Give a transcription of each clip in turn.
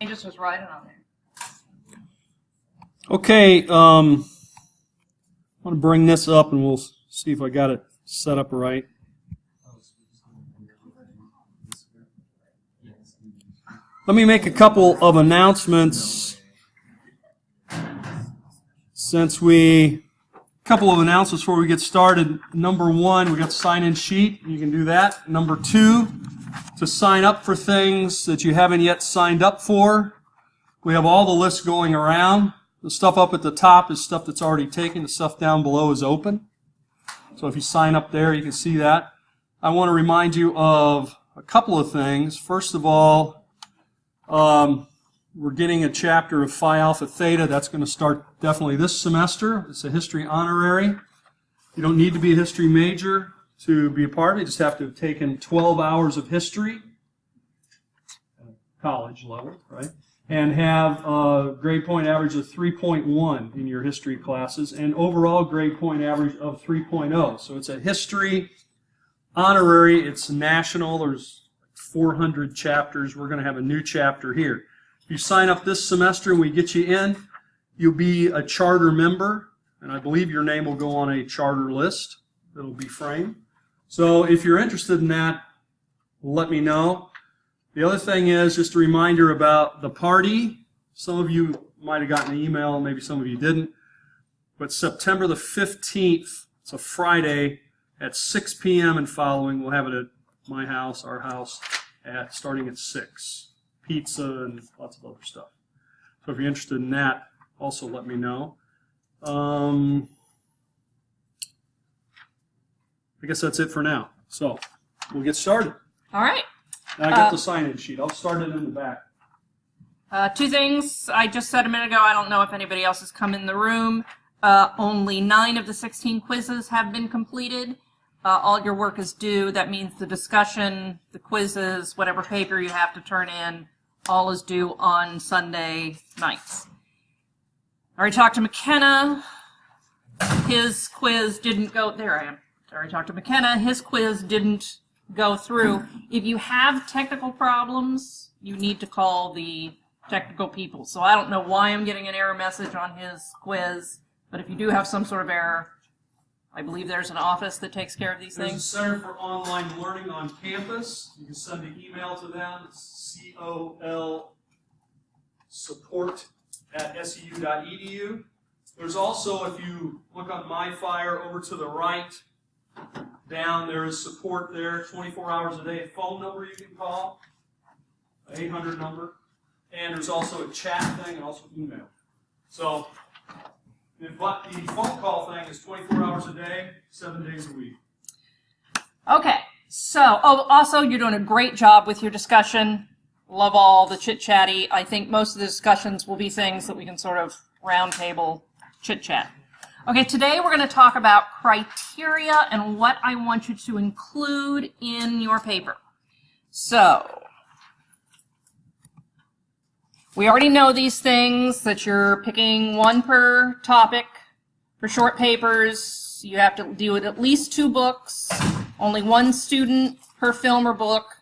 just was writing on there. Okay, I want to bring this up and we'll see if I got it set up right. Let me make a couple of announcements before we get started. Number one, we got the sign-in sheet. You can do that. Number two, to sign up for things that you haven't yet signed up for. We have all the lists going around. The stuff up at the top is stuff that's already taken. The stuff down below is open. So if you sign up there, you can see that. I want to remind you of a couple of things. First of all, we're getting a chapter of Phi Alpha Theta. That's going to start definitely this semester. It's a history honorary. You don't need to be a history major to be a part of it. You just have to have taken 12 hours of history, college level, right? And have a grade point average of 3.1 in your history classes, and overall grade point average of 3.0. So it's a history honorary. It's national. There's 400 chapters. We're going to have a new chapter here. If you sign up this semester and we get you in, you'll be a charter member, and I believe your name will go on a charter list that'll be framed. So if you're interested in that, let me know. The other thing is just a reminder about the party. Some of you might have gotten an email, maybe some of you didn't. But September the 15th, it's a Friday, at 6 p.m. and following, we'll have it at my house, our house, starting at 6. Pizza and lots of other stuff. So if you're interested in that, also let me know. I guess that's it for now. So we'll get started. All right. Now I got the sign-in sheet. I'll start it in the back. Two things I just said a minute ago. I don't know if anybody else has come in the room. Only 9 of the 16 quizzes have been completed. All your work is due. That means the discussion, the quizzes, whatever paper you have to turn in, all is due on Sunday nights. I already talked to McKenna. His quiz didn't go. There I am. I already talked to McKenna. His quiz didn't go through. If you have technical problems, you need to call the technical people. So I don't know why I'm getting an error message on his quiz, but if you do have some sort of error, I believe there's an office that takes care of these things. There's a Center for Online Learning on campus. You can send an email to them. It's colsupport@seu.edu. There's also, if you look on MyFire over to the right, down there is support there, 24 hours a day, a phone number you can call, an 800 number, and there's also a chat thing and also email. So the phone call thing is 24 hours a day, 7 days a week. Okay, so, also you're doing a great job with your discussion. Love all the chit-chatty. I think most of the discussions will be things that we can sort of round table chit-chat. Okay, today we're going to talk about criteria and what I want you to include in your paper. So, we already know these things, that you're picking one per topic. For short papers, you have to do it at least 2 books, only 1 student per film or book.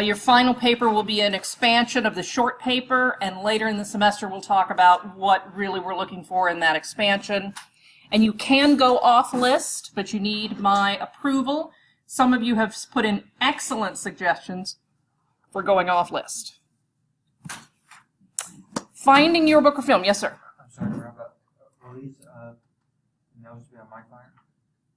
Your final paper will be an expansion of the short paper, and later in the semester we'll talk about what really we're looking for in that expansion. And you can go off list, but you need my approval. Some of you have put in excellent suggestions for going off list. Finding your book or film. Yes, sir. I'm sorry, Rob, will these notes be on MyFire?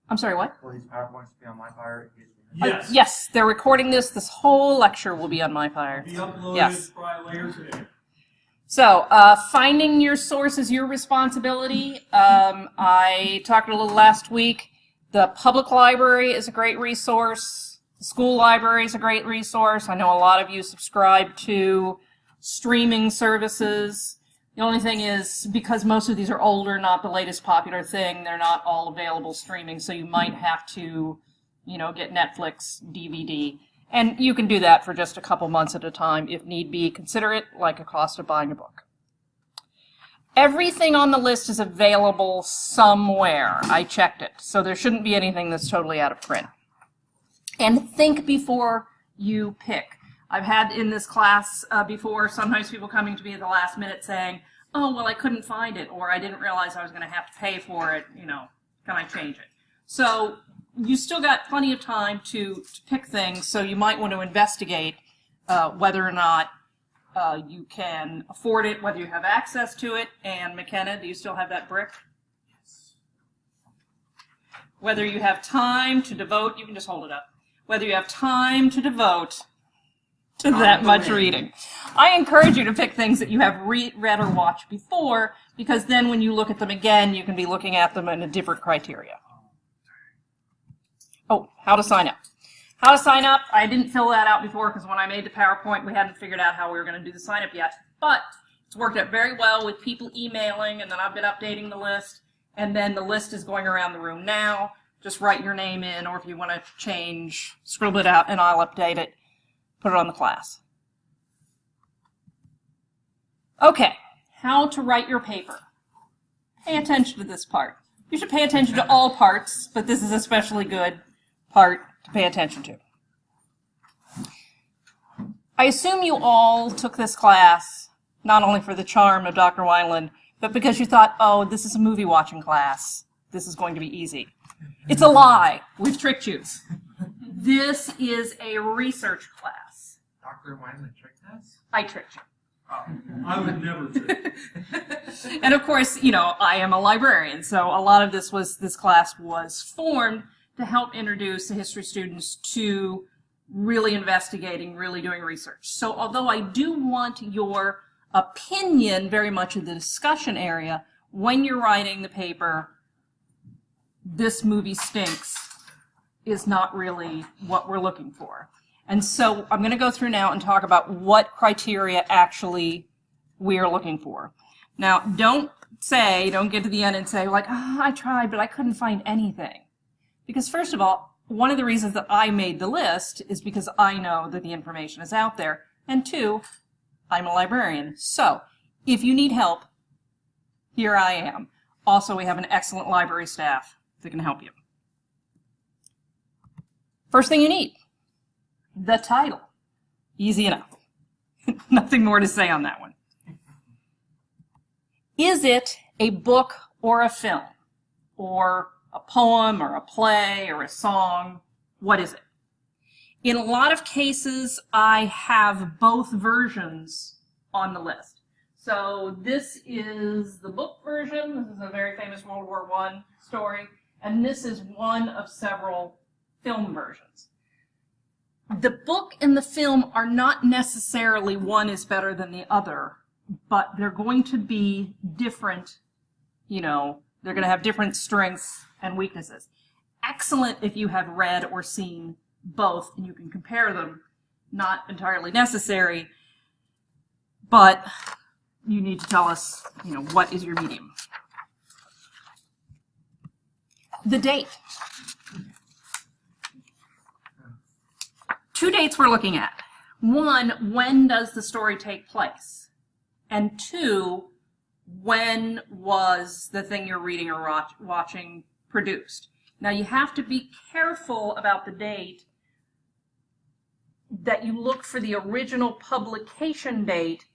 I'm sorry, what? Will these PowerPoints be on MyFire? Yes. Yes, they're recording this. This whole lecture will be on MyFire. Be uploaded Yes. probably later today. So, finding your source is your responsibility. I talked a little last week. The public library is a great resource. The school library is a great resource. I know a lot of you subscribe to streaming services. The only thing is, because most of these are older, not the latest popular thing, they're not all available streaming, so you might have to, get Netflix, DVD. And you can do that for just a couple months at a time if need be. Consider it like a cost of buying a book. Everything on the list is available somewhere. I checked it. So there shouldn't be anything that's totally out of print. And think before you pick. I've had in this class before, sometimes people coming to me at the last minute saying, oh, well, I couldn't find it, or I didn't realize I was going to have to pay for it, you know, can I change it? So you still got plenty of time to pick things, so you might want to investigate whether or not you can afford it, whether you have access to it. And McKenna, do you still have that brick? Yes. Whether you have time to devote, you can just hold it up. Whether you have time to devote to that much reading. I encourage you to pick things that you have read or watched before, because then when you look at them again, you can be looking at them in a different criteria. Oh, how to sign up. How to sign up, I didn't fill that out before because when I made the PowerPoint, we hadn't figured out how we were going to do the sign up yet. But it's worked out very well with people emailing, and then I've been updating the list, and then the list is going around the room now. Just write your name in, or if you want to change, scribble it out, and I'll update it, put it on the class. Okay, how to write your paper. Pay attention to this part. You should pay attention to all parts, but this is especially good part to pay attention to. I assume you all took this class not only for the charm of Dr. Wineland, but because you thought, oh, this is a movie watching class. This is going to be easy. It's a lie. We've tricked you. This is a research class. Dr. Wineland tricked us? I tricked you. Oh. I would never trick. And of course, you know, I am a librarian, so a lot of this class was formed to help introduce the history students to really investigating, really doing research. So although I do want your opinion very much in the discussion area, when you're writing the paper, this movie stinks is not really what we're looking for. And so I'm going to go through now and talk about what criteria actually we're looking for. Now, don't get to the end and say, like, oh, I tried, but I couldn't find anything. Because first of all, one of the reasons that I made the list is because I know that the information is out there. And two, I'm a librarian. So if you need help, here I am. Also, we have an excellent library staff that can help you. First thing you need, the title. Easy enough. Nothing more to say on that one. Is it a book or a film? Or a poem or a play or a song? What is it? In a lot of cases, I have both versions on the list. So this is the book version. This is a very famous World War I story. And this is one of several film versions. The book and the film are not necessarily one is better than the other, but they're going to be different, you know, they're going to have different strengths and weaknesses. Excellent if you have read or seen both and you can compare them. Not entirely necessary, but you need to tell us, you know, what is your medium. The date. 2 dates we're looking at. 1, when does the story take place? And 2, when was the thing you're reading or watching produced? Now you have to be careful about the date, that you look for the original publication date,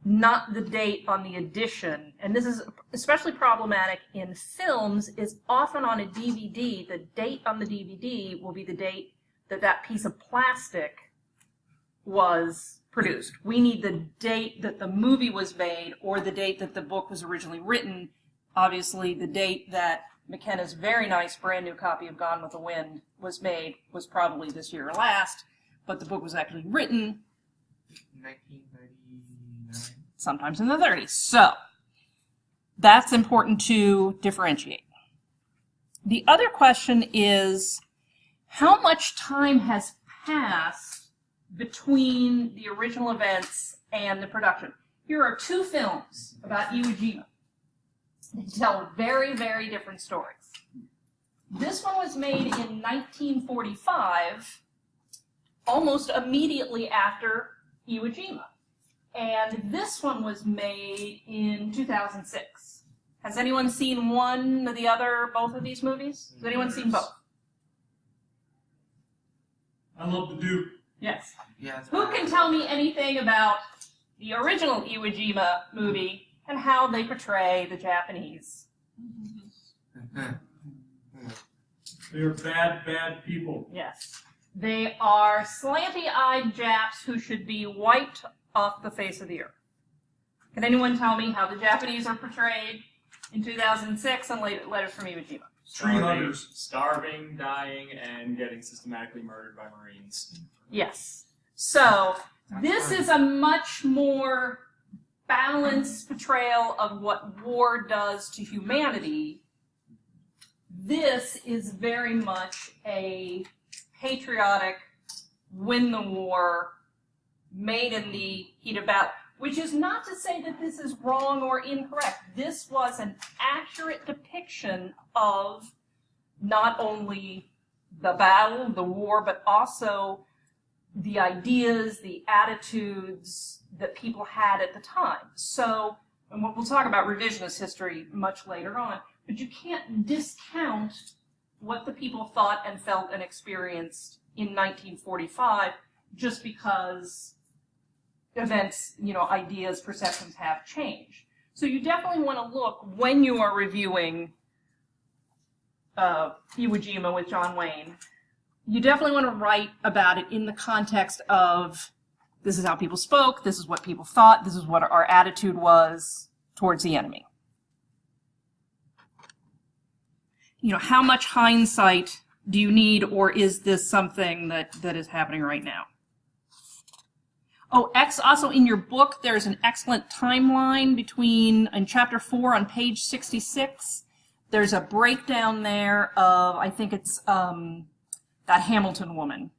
not the date on the edition. And this is especially problematic in films, is often on a DVD, the date on the DVD will be the date that that piece of plastic was produced. We need the date that the movie was made or the date that the book was originally written. Obviously, the date that McKenna's very nice brand new copy of Gone with the Wind was made was probably this year or last, but the book was actually written 1939. Sometimes in the 30s. So that's important to differentiate. The other question is, how much time has passed between the original events and the production? Here are 2 films about Iwo Jima. They tell very, very different stories. This one was made in 1945, almost immediately after Iwo Jima. And this one was made in 2006. Has anyone seen one or the other, both of these movies? Has anyone seen both? I love the Duke. Yes. Yes. Who can tell me anything about the original Iwo Jima movie and how they portray the Japanese? They're bad, bad people. Yes. They are slanty-eyed Japs who should be wiped off the face of the earth. Can anyone tell me how the Japanese are portrayed in 2006 on Letters from Iwo Jima? Tree huggers. Starving, dying, and getting systematically murdered by Marines. Yes. So, this is a much more balanced portrayal of what war does to humanity. This is very much a patriotic, win the war, made in the heat of battle. Which is not to say that this is wrong or incorrect. This was an accurate depiction of not only the battle, the war, but also the ideas, the attitudes that people had at the time. So, and we'll talk about revisionist history much later on, but you can't discount what the people thought and felt and experienced in 1945 just because events, ideas, perceptions have changed. So you definitely want to look, when you are reviewing Iwo Jima with John Wayne, you definitely want to write about it in the context of, this is how people spoke, this is what people thought, this is what our attitude was towards the enemy. How much hindsight do you need, or is this something that is happening right now? Oh, also in your book, there's an excellent timeline in chapter 4 on page 66. There's a breakdown there of, I think it's that Hamilton woman,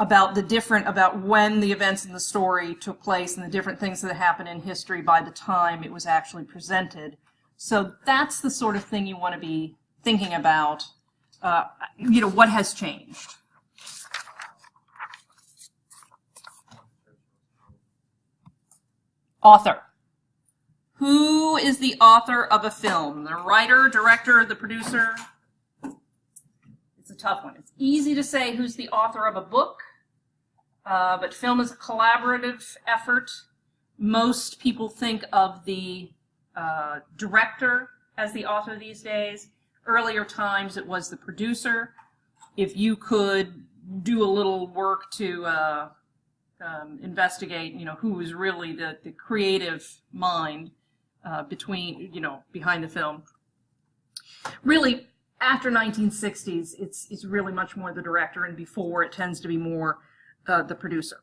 about when the events in the story took place and the different things that happened in history by the time it was actually presented. So that's the sort of thing you want to be thinking about, what has changed. Author. Who is the author of a film? The writer, director, the producer? It's a tough one. It's easy to say who's the author of a book, but film is a collaborative effort. Most people think of the director as the author these days. Earlier times it was the producer. If you could do a little work to investigate, who was really the creative mind behind the film. Really, after 1960s, it's really much more the director, and before it tends to be more the producer.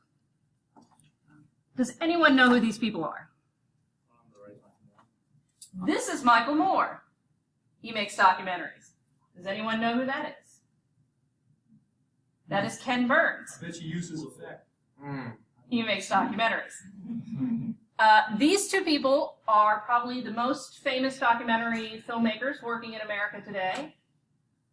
Does anyone know who these people are? This is Michael Moore. He makes documentaries. Does anyone know who that is? That is Ken Burns. I bet you use his effect. He makes documentaries. These two people are probably the most famous documentary filmmakers working in America today.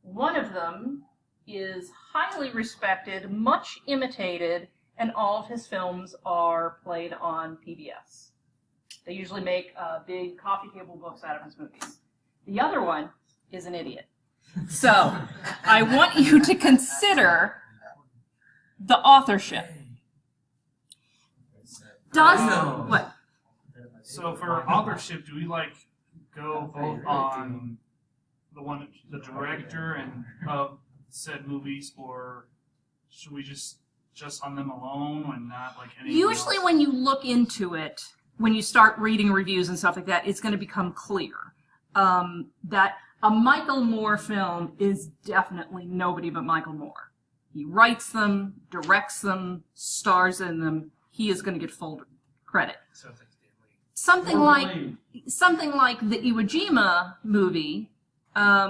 One of them is highly respected, much imitated, and all of his films are played on PBS. They usually make big coffee table books out of his movies. The other one is an idiot. So, I want you to consider the authorship. What? So for authorship, do we go both on the director and of said movies, or should we just on them alone and not any? Usually, when you look into it, when you start reading reviews and stuff like that, it's going to become clear that a Michael Moore film is definitely nobody but Michael Moore. He writes them, directs them, stars in them. He is going to get full credit. Something like the Iwo Jima movie. I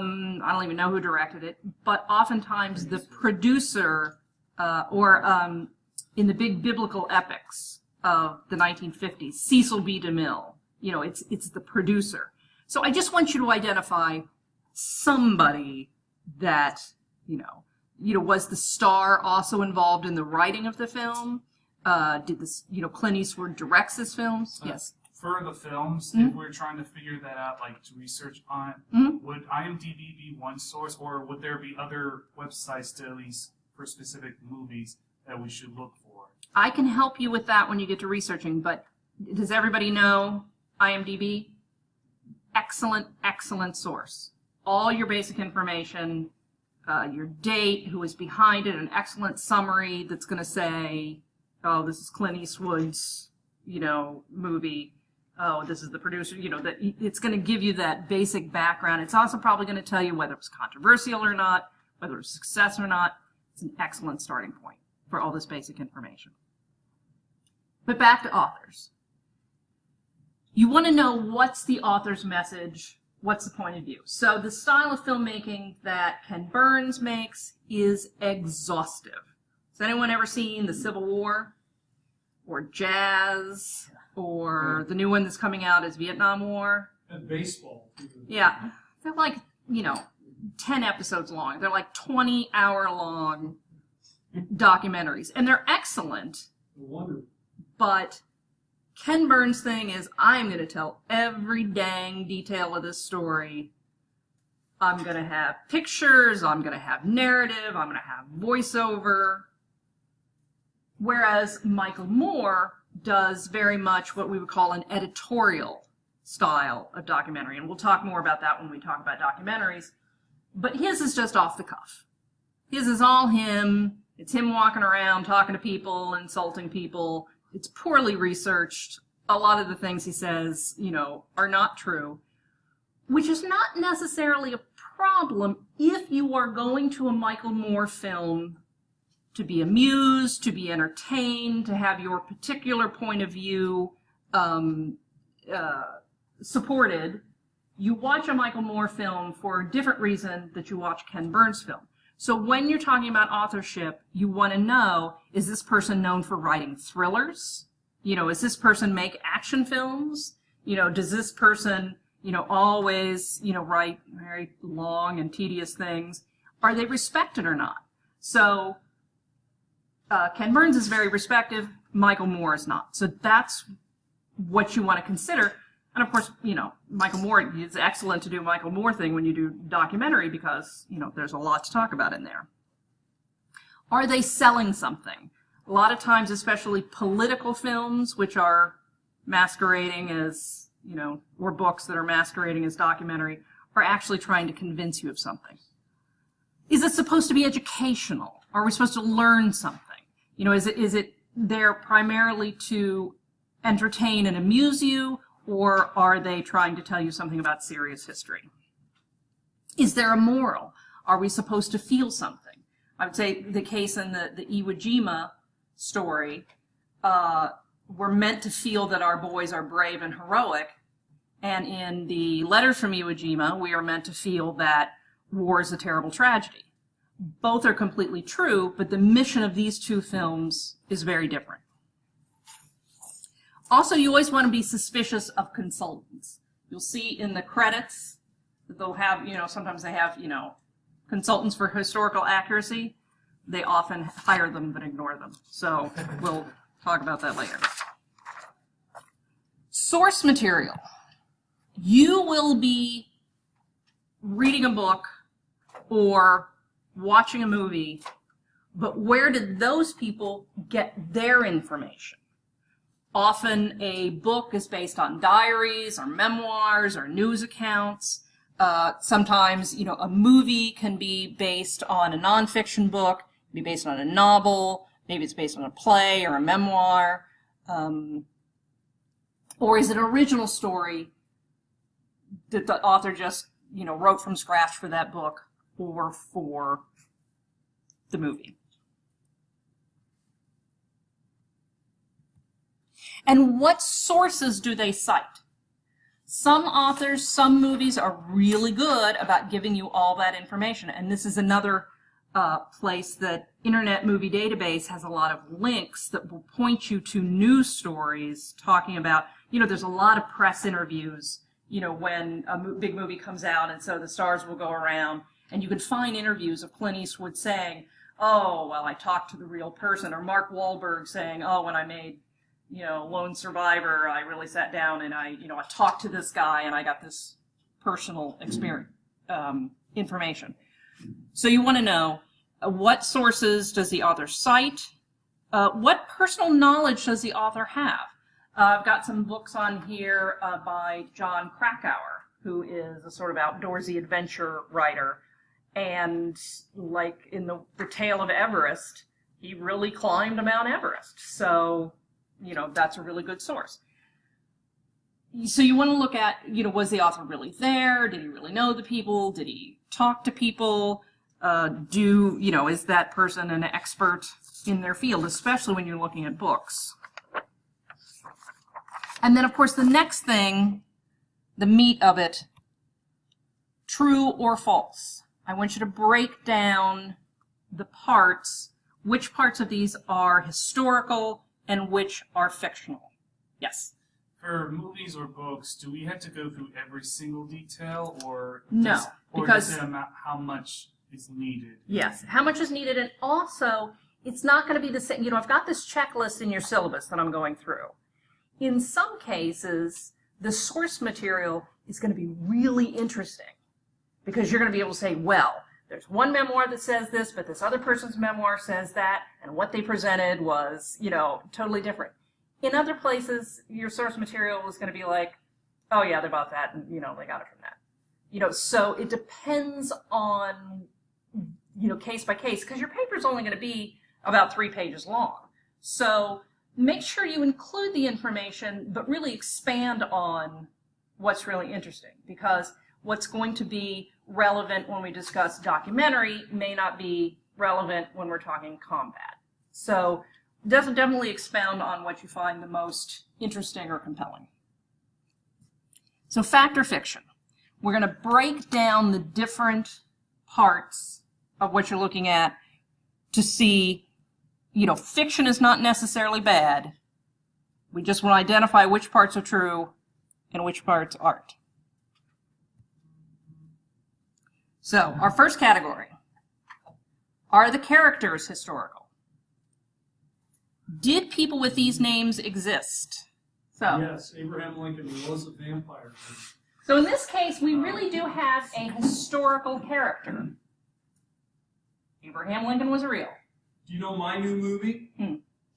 don't even know who directed it, but oftentimes the producer, or in the big biblical epics of the 1950s, Cecil B. DeMille. It's the producer. So I just want you to identify somebody that was the star also involved in the writing of the film. Did this, Clint Eastwood directs his films? Yes. For the films, if we're trying to figure that out, to research on it, would IMDb be one source, or would there be other websites to at least for specific movies that we should look for? I can help you with that when you get to researching, but does everybody know IMDb? Excellent, excellent source. All your basic information, your date, who is behind it, an excellent summary that's going to say, oh, this is Clint Eastwood's, movie. Oh, this is the producer. That it's going to give you that basic background. It's also probably going to tell you whether it was controversial or not, whether it was a success or not. It's an excellent starting point for all this basic information. But back to authors. You want to know what's the author's message, what's the point of view. So the style of filmmaking that Ken Burns makes is exhaustive. Has anyone ever seen The Civil War? Or Jazz? Or the new one that's coming out is Vietnam War? And baseball. Yeah. They're like, 10 episodes long. They're like 20-hour-long documentaries. And they're excellent. Wonderful. But Ken Burns' thing is, I'm going to tell every dang detail of this story. I'm going to have pictures, I'm going to have narrative, I'm going to have voiceover. Whereas Michael Moore does very much what we would call an editorial style of documentary. And we'll talk more about that when we talk about documentaries. But his is just off the cuff. His is all him. It's him walking around, talking to people, insulting people. It's poorly researched. A lot of the things he says, are not true, which is not necessarily a problem if you are going to a Michael Moore film to be amused, to be entertained, to have your particular point of view supported. You watch a Michael Moore film for a different reason that you watch Ken Burns' film. So when you're talking about authorship, you want to know, is this person known for writing thrillers? Is this person make action films? Does this person, always, write very long and tedious things? Are they respected or not? So Ken Burns is very respected. Michael Moore is not. So that's what you want to consider. And of course, Michael Moore is excellent to do a Michael Moore thing when you do documentary because, there's a lot to talk about in there. Are they selling something? A lot of times, especially political films, which are masquerading as, or books that are masquerading as documentary, are actually trying to convince you of something. Is it supposed to be educational? Are we supposed to learn something? Is it there primarily to entertain and amuse you? Or are they trying to tell you something about serious history? Is there a moral? Are we supposed to feel something? I would say the case in the Iwo Jima story, we're meant to feel that our boys are brave and heroic. And in the Letters from Iwo Jima, we are meant to feel that war is a terrible tragedy. Both are completely true, but the mission of these two films is very different. Also, you always want to be suspicious of consultants. You'll see in the credits that they'll have, sometimes they have, consultants for historical accuracy. They often hire them but ignore them. So we'll talk about that later. Source material. You will be reading a book or watching a movie, but where did those people get their information? Often a book is based on diaries or memoirs or news accounts. Sometimes, a movie can be based on a nonfiction book, be based on a novel, maybe it's based on a play or a memoir. Or is it an original story that the author just, wrote from scratch for that book or for the movie? And what sources do they cite? Some authors, some movies are really good about giving you all that information. And this is another place that Internet Movie Database has a lot of links that will point you to news stories talking about, there's a lot of press interviews, when a big movie comes out, and so the stars will go around, and you can find interviews of Clint Eastwood saying, oh, well, I talked to the real person, or Mark Wahlberg saying, oh, when I made Lone Survivor, I really sat down and I talked to this guy and I got this personal experience, information. So you want to know what sources does the author cite, What personal knowledge does the author have? I've got some books on here by John Krakauer, who is a sort of outdoorsy adventure writer. And like in the Tale of Everest, he really climbed Mount Everest. So, that's a really good source. So you want to look at, was the author really there? Did he really know the people? Did he talk to people? Is that person an expert in their field, especially when you're looking at books? And then, of course, the next thing, the meat of it, true or false. I want you to break down the parts, which parts of these are historical and which are fictional. Yes? For movies or books, do we have to go through every single detail, or No, because does it amount how much is needed? yes, how much is needed, and also it's not going to be the same. I've got this checklist in your syllabus that I'm going through. In some cases, the source material is going to be really interesting because you're going to be able to say, well, there's one memoir that says this, but this other person's memoir says that, and what they presented was, totally different. In other places, your source material is going to be like, oh yeah, they're about that, and, they got it from that. So it depends on, case by case, because your paper's only going to be about 3 pages long. So make sure you include the information, but really expand on what's really interesting, because what's going to be relevant when we discuss documentary may not be relevant when we're talking combat. So definitely expound on what you find the most interesting or compelling. So fact or fiction. We're going to break down the different parts of what you're looking at to see, fiction is not necessarily bad. We just want to identify which parts are true and which parts aren't. So, our first category. Are the characters historical? Did people with these names exist? So, Yes, Abraham Lincoln was a vampire. So in this case, we really do have a historical character. Abraham Lincoln was real. Do you know my new movie?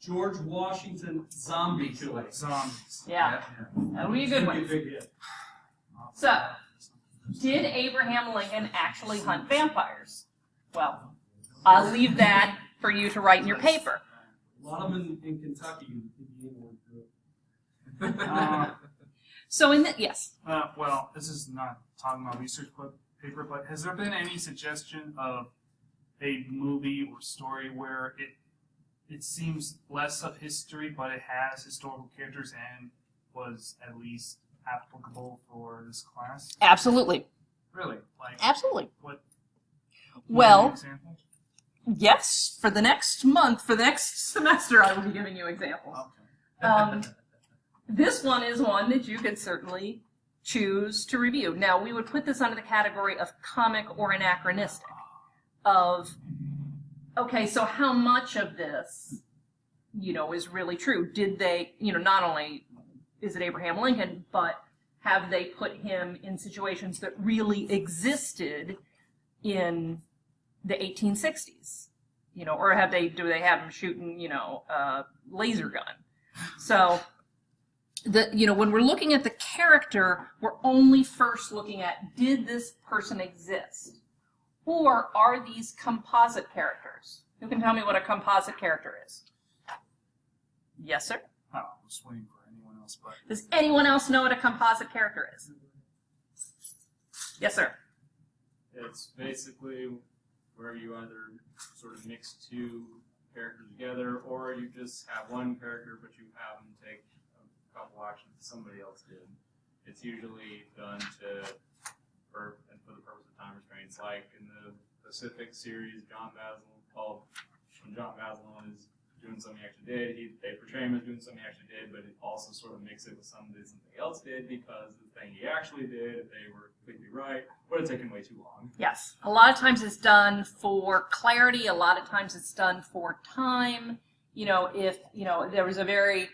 George Washington Zombie Killer. Zombies. Yeah, that would be a good one. Big hit. So, did Abraham Lincoln actually hunt vampires? Well, I'll leave that for you to write in your paper. A lot of them in Kentucky. Indian So yes. Well, this is not talking about research paper, but has there been any suggestion of a movie or story where it seems less of history, but it has historical characters and was at least applicable for this class? Absolutely. Really? Like Absolutely. what? Well, an example? yes, for the next month, for the next semester, I will be giving you examples. Okay. This one is one that you could certainly choose to review. Now, we would put this under the category of comic or anachronistic. Okay, so how much of this, is really true? Did they, not only is it Abraham Lincoln, but have they put him in situations that really existed in the 1860s? Or do they have him shooting, a laser gun? So, when we're looking at the character, we're only first looking at, did this person exist? Or are these composite characters? Who can tell me what a composite character is? Yes, sir? Oh, I was waiting for anyone else, but Does anyone else know what a composite character is? Yes, sir? It's basically where you either sort of mix two characters together, or you just have one character, but you have them take a couple actions that somebody else did. It's usually done for the purpose of time restraints, like in the Pacific series, when John Maslin is doing something he actually did, they portray him as doing something he actually did, but it also sort of mix it with something else did, because the thing he actually did, if they were completely right, would have taken way too long. Yes. A lot of times it's done for clarity. A lot of times it's done for time. If, there was a very,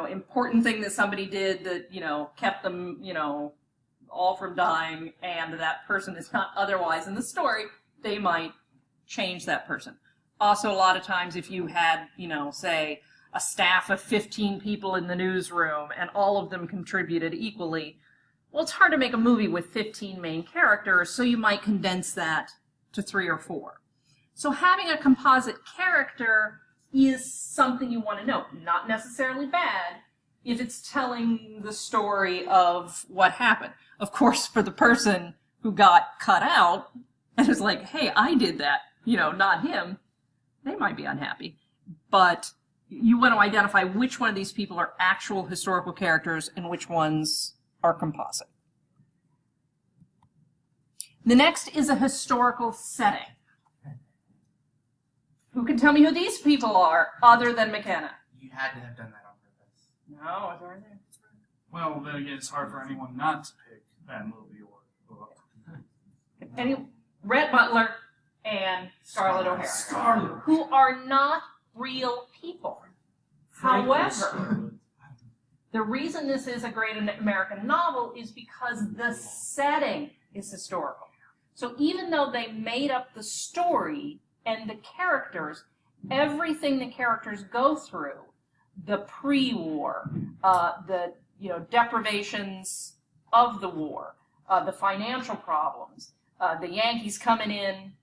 important thing that somebody did that, kept them, all from dying, and that person is not otherwise in the story, they might change that person. also a lot of times if you had, say, a staff of 15 people in the newsroom and all of them contributed equally, well, it's hard to make a movie with 15 main characters, so you might condense that to 3 or 4. So having a composite character is something you want to know. Not necessarily bad if it's telling the story of what happened. Of course, for the person who got cut out and is like, hey, I did that, not him, they might be unhappy. But you want to identify which one of these people are actual historical characters and which ones are composite. The next is a historical setting. Who can tell me who these people are other than McKenna? You had to have done that on purpose. No, it's already there. Well, then again, it's hard for anyone not to pick that movie or book. Rhett Butler and Scarlett O'Hara, who are not real people. However, the reason this is a great American novel is because the setting is historical. So even though they made up the story and the characters, everything the characters go through, the pre-war, the deprivations of the war, the financial problems, the Yankees coming in,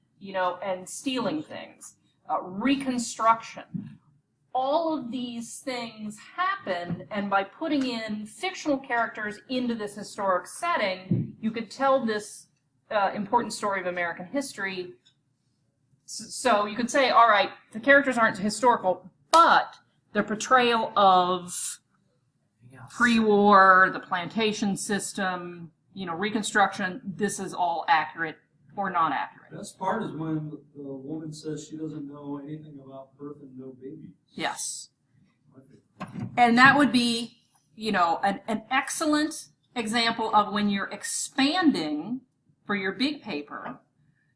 and stealing things, Reconstruction. All of these things happen, and by putting in fictional characters into this historic setting, you could tell this important story of American history. So you could say, all right, the characters aren't historical, but their portrayal of pre-war, the plantation system, Reconstruction, this is all accurate or not accurate. The best part is when the woman says she doesn't know anything about birth and no babies. Yes. And that would be, an excellent example of when you're expanding for your big paper,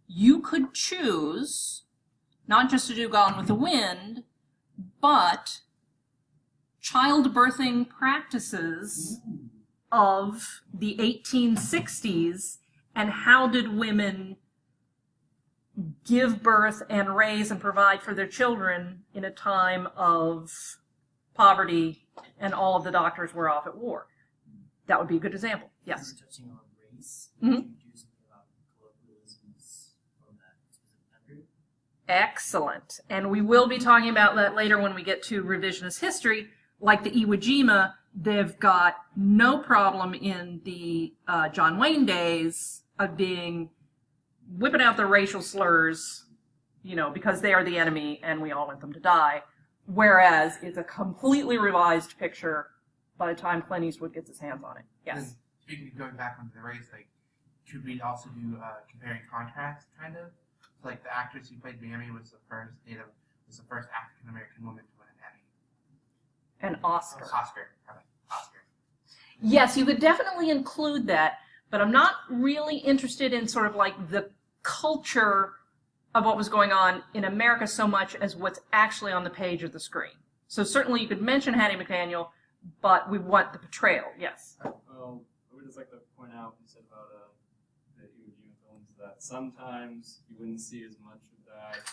you could choose not just to do Gone with the Wind, but childbirthing practices of the 1860s and how did women give birth and raise and provide for their children in a time of poverty and all of the doctors were off at war. That would be a good example. Yes? You were touching on race. Mhm. Can you do something about colloquialisms from that specific time period? Excellent. And we will be talking about that later when we get to revisionist history. Like the Iwo Jima, they've got no problem in the John Wayne days of whipping out the racial slurs, because they are the enemy and we all want them to die. Whereas it's a completely revised picture by the time Clint Eastwood gets his hands on it. Yes. And speaking of going back onto the race, should we also do compare and contrast, kind of? So, the actress who played Mammy was the first African American woman to win an Emmy. An Oscar. Oscar. Yes, you could definitely include that, but I'm not really interested in sort of the culture of what was going on in America so much as what's actually on the page of the screen. So certainly you could mention Hattie McDaniel, but we want the portrayal, yes. Well, I would just like to point out what you said about the Iwo Jima films, that sometimes you wouldn't see as much of that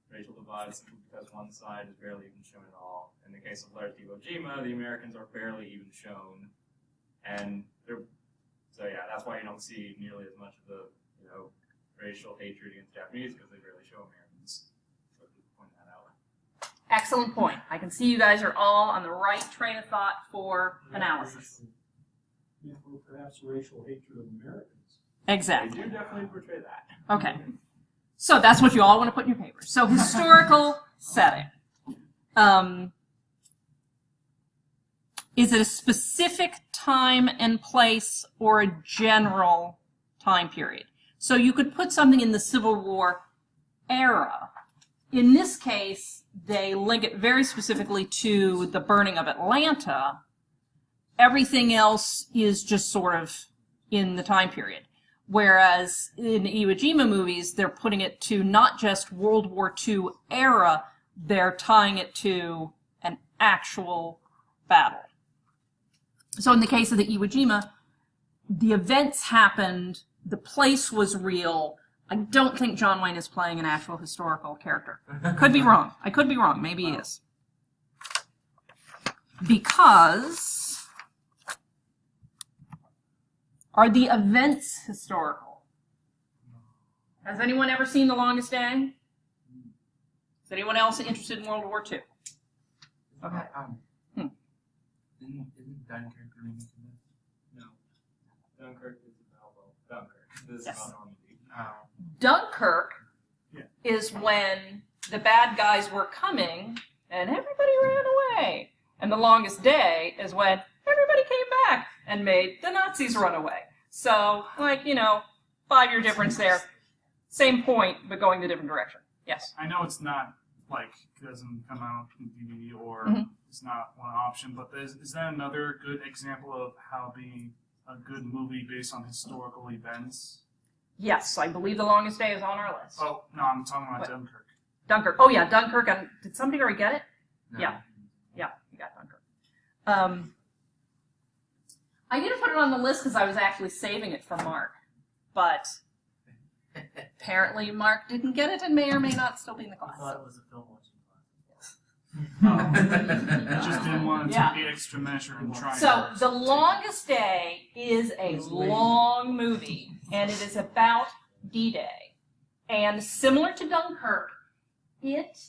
racial divide simply because one side is barely even shown at all. In the case of Laird Iwo Jima, the Americans are barely even shown, and so yeah, that's why you don't see nearly as much of the racial hatred against Japanese, because they barely show Americans. So point that out. Excellent point. I can see you guys are all on the right train of thought for analysis. Or perhaps racial hatred of Americans. Exactly. They do definitely portray that. Okay. So that's what you all want to put in your paper. So historical setting. Is it a specific time and place or a general time period? So you could put something in the Civil War era. In this case, they link it very specifically to the burning of Atlanta. Everything else is just sort of in the time period. Whereas in the Iwo Jima movies, they're putting it to not just World War II era, they're tying it to an actual battle. So in the case of the Iwo Jima, the events happened, the place was real, I don't think John Wayne is playing an actual historical character. Could be wrong. I could be wrong. Maybe he is. Because are the events historical? Has anyone ever seen The Longest Day? Is anyone else interested in World War II? Okay. Isn't Dunkirk the remake of this? No. Dunkirk is about Dunkirk. This is Yes. about Normandy. Dunkirk Yeah. is when the bad guys were coming and everybody ran away. And The Longest Day is when everybody came back and made the Nazis run away. So, 5-year difference there. Same point, but going the different direction. Yes. I know it's not like it doesn't come out in DVD or Mhm. it's not one option, but is that another good example of how being a good movie based on historical events? Yes, I believe The Longest Day is on our list. Oh no, I'm talking about What? Dunkirk. Dunkirk. Oh, yeah, Dunkirk. And did somebody already get it? No. Yeah. Yeah, you got Dunkirk. I didn't put it on the list because I was actually saving it for Mark. But apparently Mark didn't get it and may or may not still be in the I class. thought it was a film watching class. I just didn't want to Yeah. take the extra measure and try. So, The Longest Day is a long movie, and it is about D-Day. And similar to Dunkirk, it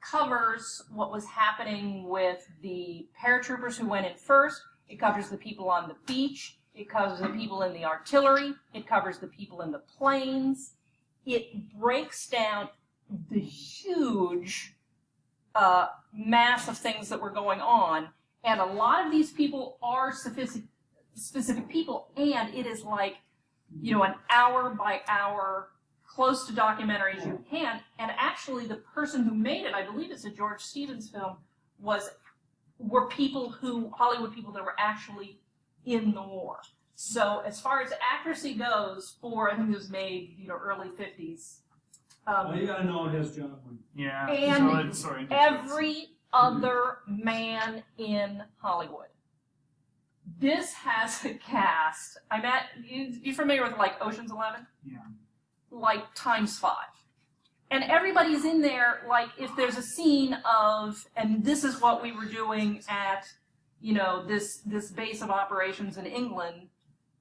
covers what was happening with the paratroopers who went in first. It covers the people on the beach. It covers the people in the artillery. It covers the people in the planes. It breaks down the huge mass of things that were going on. And a lot of these people are specific people. And it is like, an hour by hour, close to documentary as you can. And actually, the person who made it, I believe it's a George Stevens film, were people Hollywood people that were actually in the war. So as far as accuracy goes, I think it was made, early 50s. Well, you gotta know it has John Wayne. Yeah. And sorry. every other man in Hollywood. This has a cast. You familiar with like Ocean's 11? Yeah. Like ×5. And everybody's in there, like if there's a scene of, and this is what we were doing at, this base of operations in England,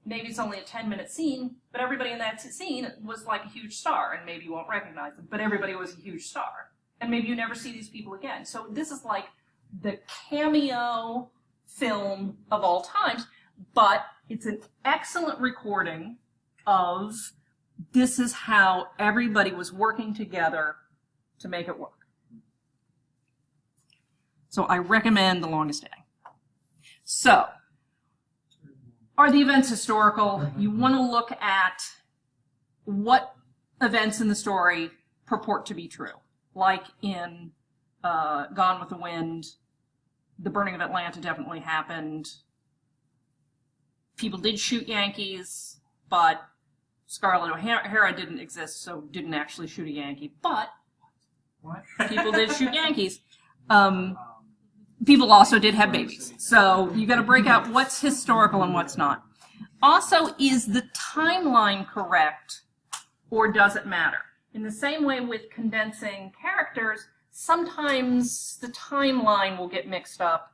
maybe it's only a 10-minute scene, but everybody in that scene was like a huge star, and maybe you won't recognize them, but everybody was a huge star. And maybe you never see these people again. So this is like the cameo film of all times, but it's an excellent recording of this is how everybody was working together to make it work. So I recommend The Longest Day. So, are the events historical? You want to look at what events in the story purport to be true. Like in Gone with the Wind, the burning of Atlanta definitely happened. People did shoot Yankees, but Scarlett O'Hara didn't exist, so didn't actually shoot a Yankee. But What? people did shoot Yankees. People also did have babies. So you got to break out what's historical and what's not. Also, is the timeline correct, or does it matter? In the same way with condensing characters, sometimes the timeline will get mixed up,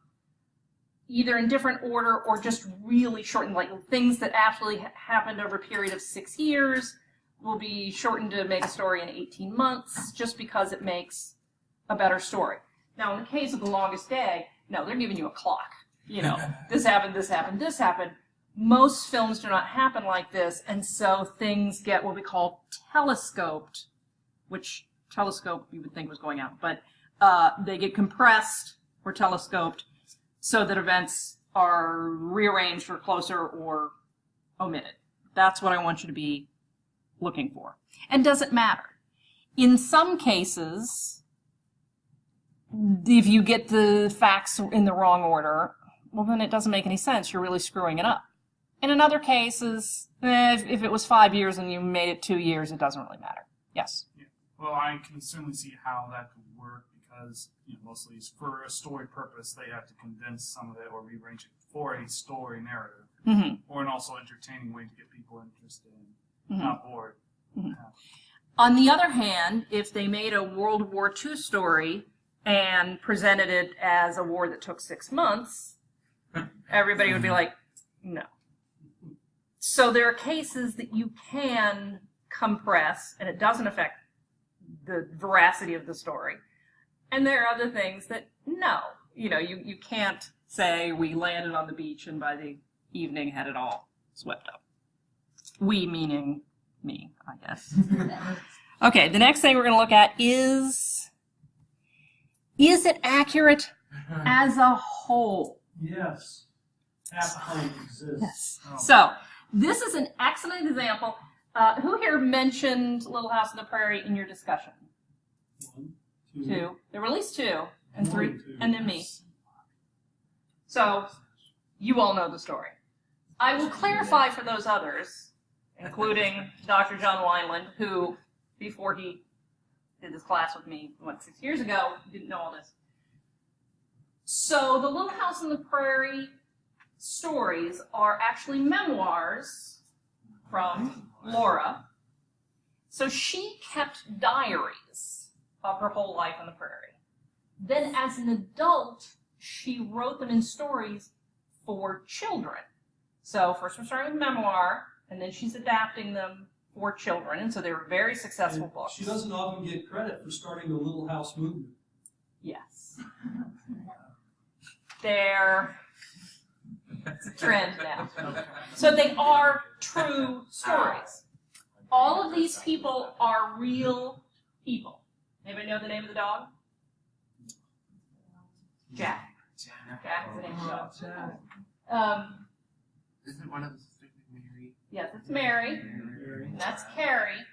either in different order or just really shortened, like things that actually happened over a period of 6 years will be shortened to make a story in 18 months, just because it makes a better story. Now, in the case of The Longest Day, no, they're giving you a clock. This happened, this happened, this happened. Most films do not happen like this, and so things get what we call telescoped, which telescope you would think was going out, but they get compressed or telescoped so that events are rearranged or closer or omitted. That's what I want you to be looking for. And does it matter? In some cases, if you get the facts in the wrong order, well, then it doesn't make any sense. You're really screwing it up. And in other cases, if it was 5 years and you made it 2 years, it doesn't really matter. Yes? Well, I can certainly see how that could work because mostly for a story purpose, they have to condense some of it or rearrange it for a story narrative, Mm-hmm. or an also entertaining way to get people interested and Mm-hmm. not bored. On the other hand, if they made a World War II story and presented it as a war that took 6 months, everybody would be like, no. So there are cases that you can compress, and it doesn't affect the veracity of the story. And there are other things that, no. You can't say we landed on the beach and by the evening had it all swept up. We meaning me, I guess. Okay, the next thing we're going to look at is it accurate as a whole? Yes. Appetite exists. Yes. So, this is an excellent example. Who here mentioned Little House on the Prairie in your discussion? 1, 2. There were at least 2, and 3, 2. and then me. So, you all know the story. I will clarify for those others, including Dr. John Wineland, who, before he did this class with me, 6 years ago, didn't know all this. So, the Little House on the Prairie stories are actually memoirs from Laura. So she kept diaries of her whole life on the prairie. Then as an adult, she wrote them in stories for children. So first we're starting with memoir, and then she's adapting them for children, and so they were very successful books. She doesn't often get credit for starting the Little House movement. Yes. It's a trend now. So they are true stories. All of these people are real people. Anybody know the name of the dog? Jack. Jack's the name of the dog. Isn't one of the sisters Mary? Yes, it's Mary. And that's Carrie.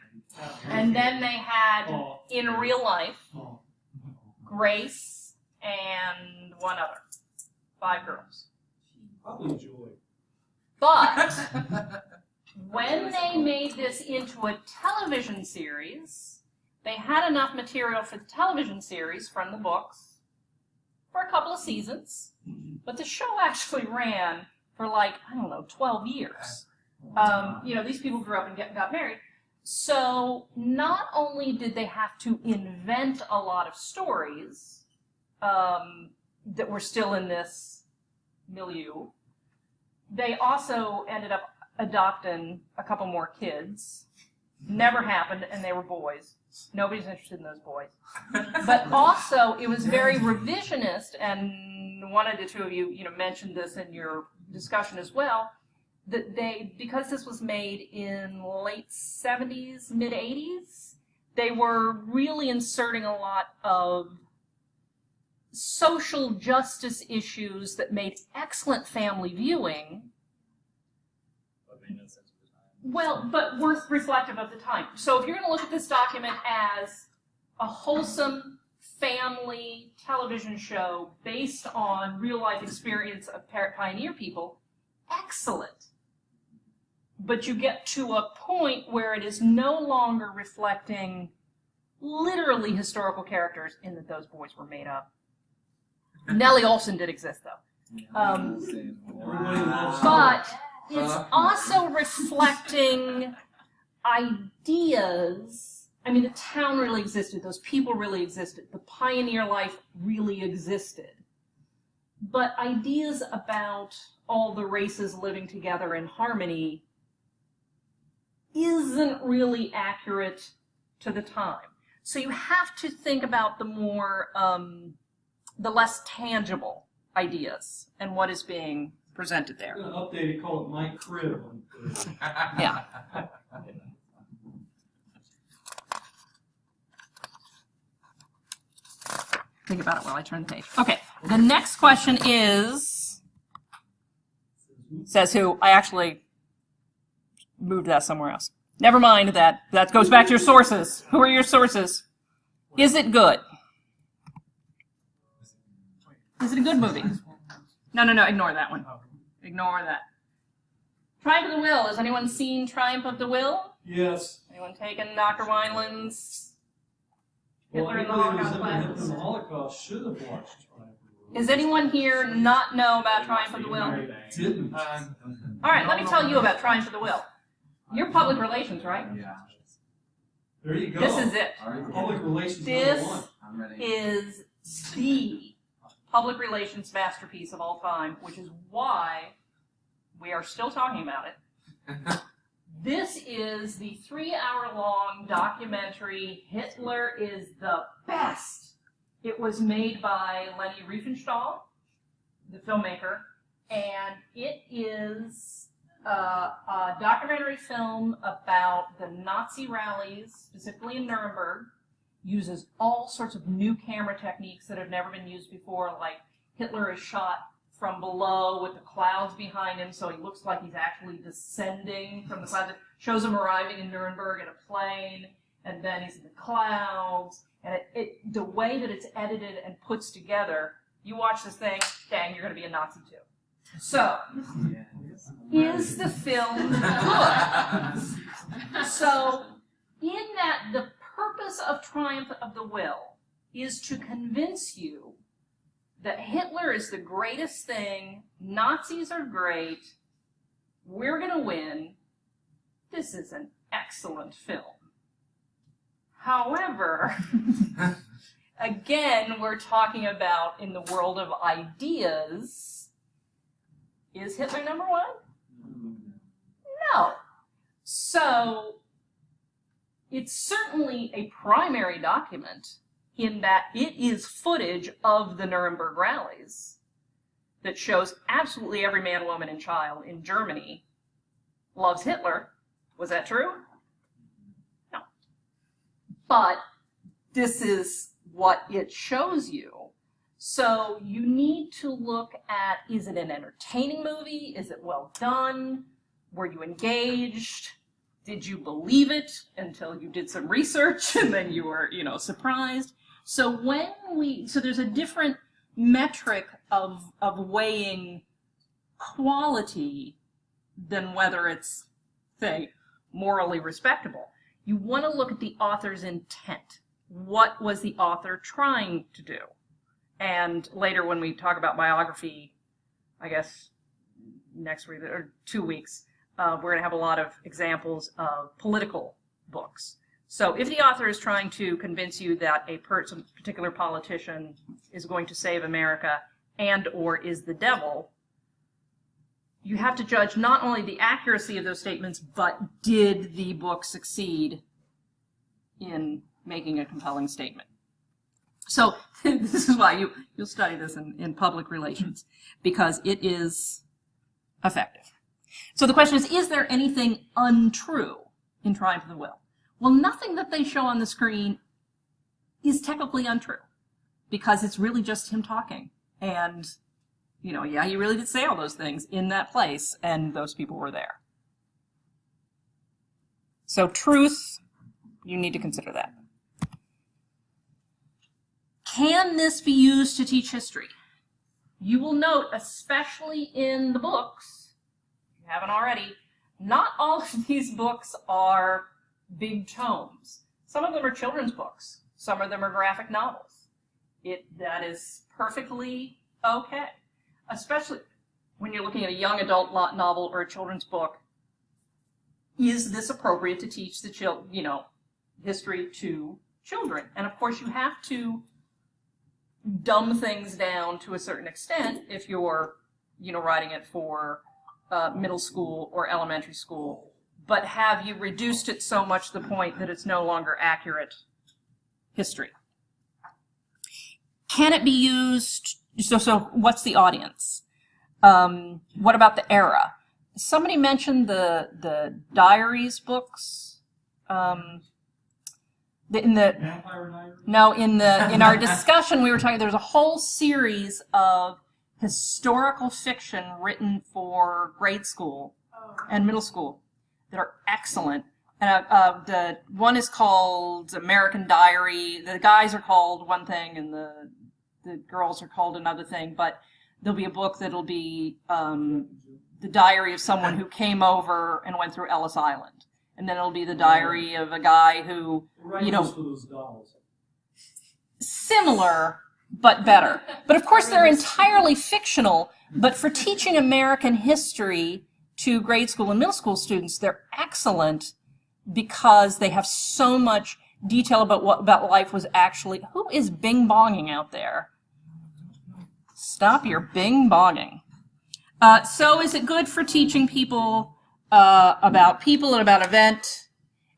And then they had, in real life, Grace and one other. 5 girls. Probably Joy. But when they made this into a television series, they had enough material for the television series from the books for a couple of seasons. But the show actually ran for 12 years. These people grew up and got married. So not only did they have to invent a lot of stories that were still in this milieu, they also ended up adopting a couple more kids. Never happened, and they were boys. Nobody's interested in those boys. But also, it was very revisionist, and one of the two of you, mentioned this in your discussion as well, that because this was made in late 70s, mid 80s, they were really inserting a lot of social justice issues that made excellent family viewing. Well, but worth reflective of the time. So if you're going to look at this document as a wholesome family television show based on real-life experience of pioneer people, excellent. But you get to a point where it is no longer reflecting literally historical characters in that those boys were made up. Nellie Olson did exist, though. But it's also reflecting ideas. I mean, the town really existed. Those people really existed. The pioneer life really existed. But ideas about all the races living together in harmony isn't really accurate to the time. So you have to think about the more, the less tangible ideas and what is being presented there. I'm going to update it, call it My Crib. Yeah. Think about it while I turn the page. Okay, the next question is, says who? I actually moved that somewhere else. Never mind that. That goes back to your sources. Who are your sources? Is it good? Is it a good movie? No, ignore that one. Ignore that. Triumph of the Will. Has anyone seen Triumph of the Will? Yes. Anyone taken Dr. Wineland's Well, Hitler in the anybody who's Holocaust ever Hitler in classes? the Holocaust should have watched Triumph of the Will. Does anyone here not know about Triumph of the Will? I didn't. All right, let me tell you about Triumph of the Will. You're public relations, right? Yeah. There you go. This is it. Public relations This 101. I'm ready. is the public relations masterpiece of all time, which is why we are still talking about it. This is the 3-hour-long documentary, Hitler is the Best. It was made by Leni Riefenstahl, the filmmaker, and it is a documentary film about the Nazi rallies, specifically in Nuremberg. Uses all sorts of new camera techniques that have never been used before, like Hitler is shot from below with the clouds behind him, so he looks like he's actually descending from the clouds. It shows him arriving in Nuremberg in a plane, and then he's in the clouds. And the way that it's edited and puts together, you watch this thing, dang, you're going to be a Nazi too. So, is the film good? So, in that the purpose of Triumph of the Will is to convince you that Hitler is the greatest thing, Nazis are great, we're going to win. This is an excellent film. However, again, we're talking about in the world of ideas. Is Hitler number one? No. So, it's certainly a primary document in that it is footage of the Nuremberg rallies that shows absolutely every man, woman, and child in Germany loves Hitler. Was that true? No. But this is what it shows you. So you need to look at, is it an entertaining movie? Is it well done? Were you engaged? Did you believe it until you did some research and then you were, surprised? So there's a different metric of weighing quality than whether it's, say, morally respectable. You want to look at the author's intent. What was the author trying to do? And later when we talk about biography, I guess next week or 2 weeks, we're going to have a lot of examples of political books. So if the author is trying to convince you that a particular politician is going to save America and or is the devil, you have to judge not only the accuracy of those statements, but did the book succeed in making a compelling statement? So this is why you'll study this in public relations, because it is effective. So the question is there anything untrue in Triumph of the Will? Well, nothing that they show on the screen is technically untrue, because it's really just him talking. And, he really did say all those things in that place, and those people were there. So truth, you need to consider that. Can this be used to teach history? You will note, especially in the books, if you haven't already, not all of these books are big tomes. Some of them are children's books. Some of them are graphic novels. That is perfectly okay. Especially when you're looking at a young adult novel or a children's book. Is this appropriate to teach history to children? And of course you have to dumb things down to a certain extent if you're, writing it for middle school or elementary school. But have you reduced it so much to the point that it's no longer accurate history? Can it be used? So what's the audience? What about the era? Somebody mentioned the diaries books. In our discussion, we were talking. There's a whole series of historical fiction written for grade school and middle school that are excellent. And the one is called American Diary. The guys are called one thing, and the girls are called another thing. But there'll be a book that'll be the diary of someone who came over and went through Ellis Island. And then it'll be the diary of a guy who, for those dolls. Similar, but better. But of course, they're entirely fictional. But for teaching American history to grade school and middle school students, they're excellent because they have so much detail about what about life was actually. Who is bing bonging out there? Stop your bing bonging. So is it good for teaching people about people and about event?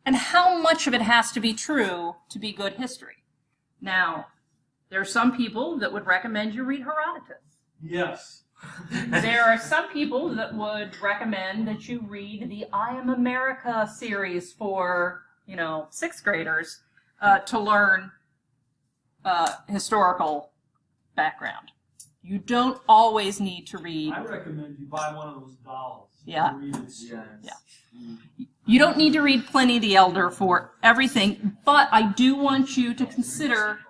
And how much of it has to be true to be good history? Now, there are some people that would recommend you read Herodotus. Yes. There are some people that would recommend that you read the I Am America series for, sixth graders to learn historical background. You don't always need to read. I recommend you buy one of those dolls. Yeah. And read it. Yeah. You don't need to read Pliny the Elder for everything, but I do want you to consider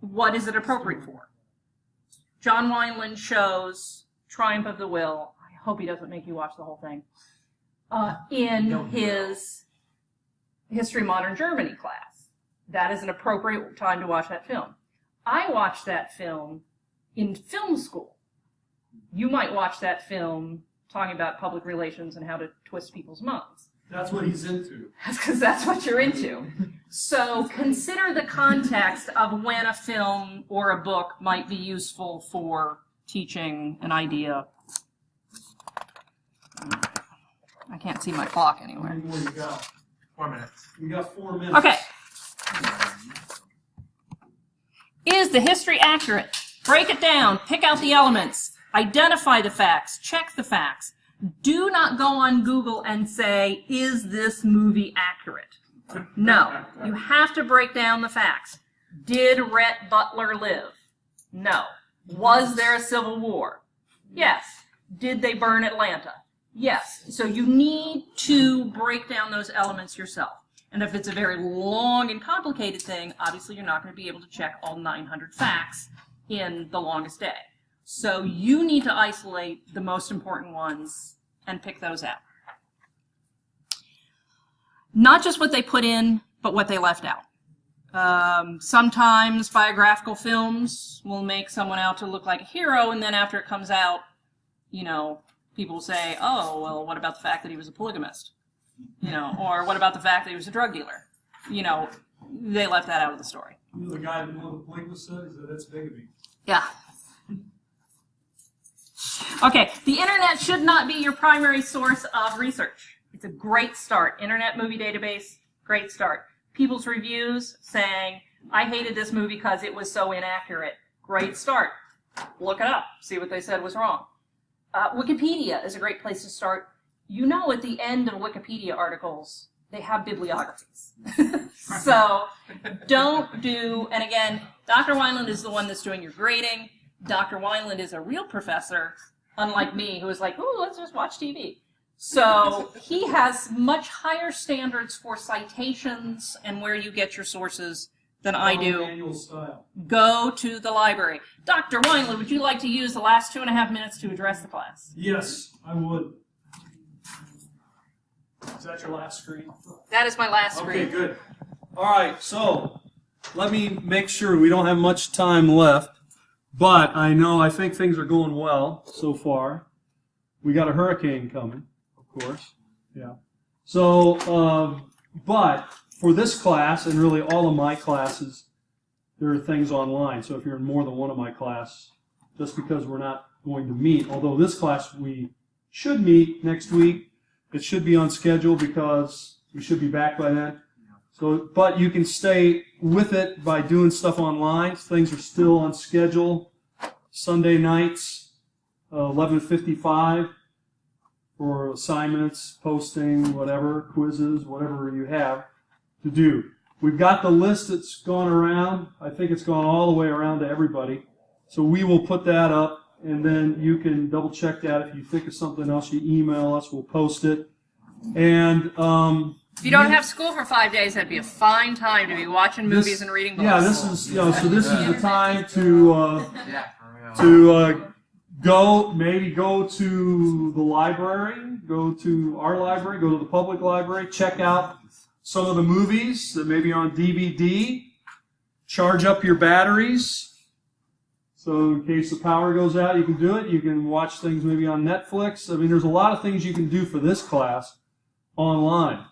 what is it appropriate for. John Wineland shows Triumph of the Will. I hope he doesn't make you watch the whole thing. In his History of Modern Germany class. That is an appropriate time to watch that film. I watched that film in film school. You might watch that film talking about public relations and how to twist people's minds. That's what he's into. Because that's what you're into. So consider the context of when a film or a book might be useful for teaching an idea. I can't see my clock How anywhere. many more you got? 4 minutes. You got 4 minutes. Okay. Is the history accurate? Break it down. Pick out the elements. Identify the facts. Check the facts. Do not go on Google and say, is this movie accurate? No. You have to break down the facts. Did Rhett Butler live? No. Was there a civil war? Yes. Did they burn Atlanta? Yes. So you need to break down those elements yourself. And if it's a very long and complicated thing, obviously you're not going to be able to check all 900 facts in the longest day. So you need to isolate the most important ones and pick those out. Not just what they put in, but what they left out. Sometimes biographical films will make someone out to look like a hero, and then after it comes out, people say, oh, well, what about the fact that he was a polygamist? Or what about the fact that he was a drug dealer? They left that out of the story. The guy that the polygamist said is that it's bigamy. Yeah. Okay, the internet should not be your primary source of research. It's a great start. Internet Movie Database, great start. People's reviews saying, I hated this movie because it was so inaccurate. Great start. Look it up. See what they said was wrong. Wikipedia is a great place to start. At the end of Wikipedia articles, they have bibliographies. So don't do, and again, Dr. Wineland is the one that's doing your grading. Dr. Wineland is a real professor, unlike me, who is like, ooh, let's just watch TV. So he has much higher standards for citations and where you get your sources than I do. Manual style. Go to the library. Dr. Wineland, would you like to use the last 2.5 minutes to address the class? Yes, I would. Is that your last screen? That is my last screen. Okay, good. All right, so let me make sure we don't have much time left, but I think things are going well so far. We got a hurricane coming, of course. Yeah. So, but for this class and really all of my classes, there are things online. So if you're in more than one of my class, just because we're not going to meet, although this class we should meet next week, it should be on schedule because we should be back by then. So, but you can stay with it by doing stuff online. Things are still on schedule. Sunday nights, 11:55 for assignments, posting, whatever, quizzes, whatever you have to do. We've got the list that's gone around. I think it's gone all the way around to everybody. So we will put that up, and then you can double check that. If you think of something else, you email us. We'll post it. And If you don't have school for 5 days, that'd be a fine time to be watching movies and reading books. yeah, this is so this is the time to Yeah, for real. go to the library, go to our library, go to the public library, check out some of the movies that may be on DVD, charge up your batteries. So in case the power goes out, you can do it. You can watch things maybe on Netflix. I mean, there's a lot of things you can do for this class online.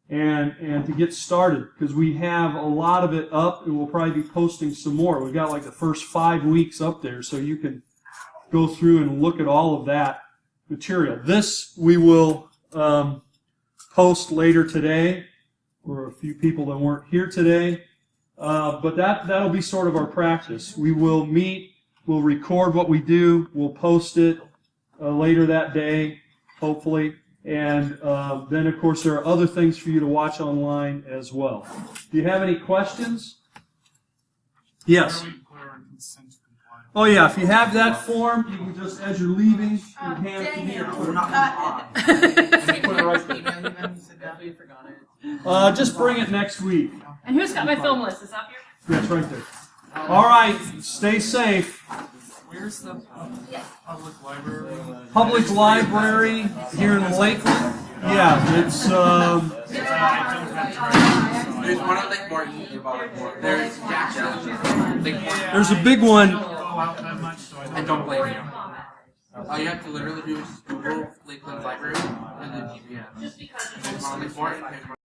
and to get started, because we have a lot of it up, and we'll probably be posting some more. We've got like the first 5 weeks up there, so you can go through and look at all of that material. This we will post later today for a few people that weren't here today, but that'll be sort of our practice. We will meet, we'll record what we do, we'll post it later that day, hopefully. And then, of course, there are other things for you to watch online as well. Do you have any questions? Yes. Where are we put our consent compliance? Oh, yeah. If you have that form, you can just, as you're leaving, you hand it to me. Or put We're it- not on. Put it right there. Email you them, you said that? We forgot it. Just bring it next week. And who's got my film list? Is up here? Yeah, it's right there. All right. Stay safe. Where's the public library? Public library here in Lakeland. Yeah, it's I don't have to. There's one at Lake Morton. There's Jackson. Lake Morton. there's a big one. I don't go out that much, so I don't. And don't blame you. All you have to literally do is Google Lakeland Library and then GPS. There's one on Lake Morton. There's one